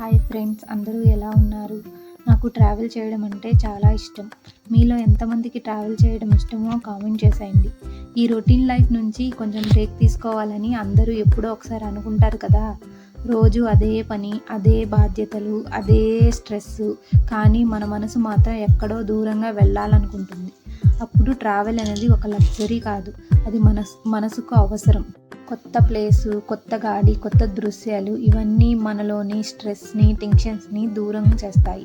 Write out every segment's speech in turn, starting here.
Hi friends, అందరూ ఎలా ఉన్నారు? నాకు ట్రావెల్ చేయడం అంటే చాలా ఇష్టం. మీలో ఎంతమందికి ట్రావెల్ చేయడం ఇష్టమో కామెంట్ చేసేయండి. ఈ రొటీన్ లైఫ్ నుంచి కొంచెం బ్రేక్ తీసుకోవాలని అందరూ ఎప్పుడో ఒకసారి అనుకుంటారు కదా. రోజు అదే పని, అదే బాధ్యతలు, అదే స్ట్రెస్సు. కానీ మన మనసు మాత్రం ఎక్కడో దూరంగా వెళ్ళాలనుకుంటుంది. అప్పుడు ట్రావెల్ అనేది ఒక లగ్జరీ కాదు, అది మనసుకు అవసరం. కొత్త ప్లేసు, కొత్త గాలి, కొత్త దృశ్యాలు ఇవన్నీ మనలోని స్ట్రెస్ని, టెన్షన్స్ని దూరం చేస్తాయి.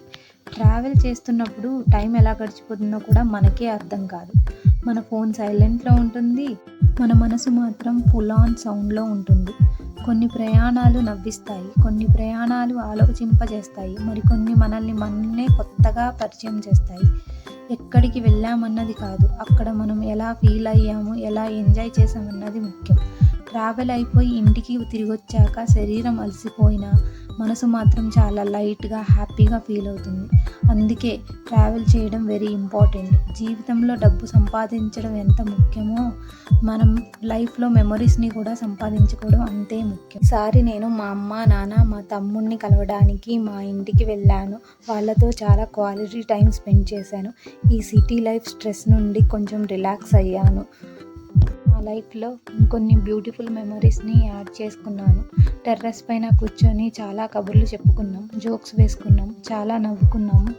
ట్రావెల్ చేస్తున్నప్పుడు టైం ఎలా గడిచిపోతుందో కూడా మనకే అర్థం కాదు. మన ఫోన్ సైలెంట్లో ఉంటుంది, మన మనసు మాత్రం ఫుల్ ఆన్ సౌండ్లో ఉంటుంది. కొన్ని ప్రయాణాలు నవ్విస్తాయి, కొన్ని ప్రయాణాలు ఆలోచింపజేస్తాయి, మరికొన్ని మనల్నే కొత్తగా పరిచయం చేస్తాయి. ఎక్కడికి వెళ్ళామన్నది కాదు, అక్కడ మనం ఎలా ఫీల్ అయ్యాము, ఎలా ఎంజాయ్ చేసామన్నది ముఖ్యం. ట్రావెల్ అయిపోయి ఇంటికి తిరిగొచ్చాక శరీరం అలసిపోయినా మనసు మాత్రం చాలా లైట్గా, హ్యాపీగా ఫీల్ అవుతుంది. అందుకే ట్రావెల్ చేయడం వెరీ ఇంపార్టెంట్. జీవితంలో డబ్బు సంపాదించడం ఎంత ముఖ్యమో, మనం లైఫ్లో మెమొరీస్ని కూడా సంపాదించుకోవడం అంతే ముఖ్యం. ఈసారి నేను మా అమ్మ, నాన్న, మా తమ్ముడిని కలవడానికి మా ఇంటికి వెళ్ళాను. వాళ్ళతో చాలా క్వాలిటీ టైం స్పెండ్ చేశాను. ఈ సిటీ లైఫ్ స్ట్రెస్ నుండి కొంచెం రిలాక్స్ అయ్యాను. నా లైఫ్లో ఇంకొన్ని బ్యూటిఫుల్ మెమరీస్ని యాడ్ చేసుకున్నాను. టెర్రస్ పైన కూర్చొని చాలా కబుర్లు చెప్పుకున్నాం, జోక్స్ వేసుకున్నాం, చాలా నవ్వుకున్నాము.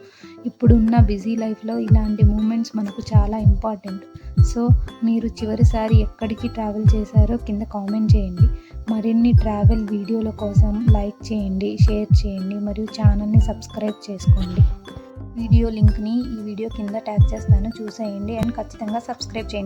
ఇప్పుడున్న బిజీ లైఫ్లో ఇలాంటి మూమెంట్స్ మనకు చాలా ఇంపార్టెంట్. సో మీరు చివరిసారి ఎక్కడికి ట్రావెల్ చేశారో కింద కామెంట్ చేయండి. మరిన్ని ట్రావెల్ వీడియోల కోసం లైక్ చేయండి, షేర్ చేయండి, మరియు ఛానల్ని సబ్స్క్రైబ్ చేసుకోండి. వీడియో లింక్ని ఈ వీడియో కింద ట్యాగ్ చేస్తాను, చూసేయండి అండ్ ఖచ్చితంగా సబ్స్క్రైబ్ చేయండి.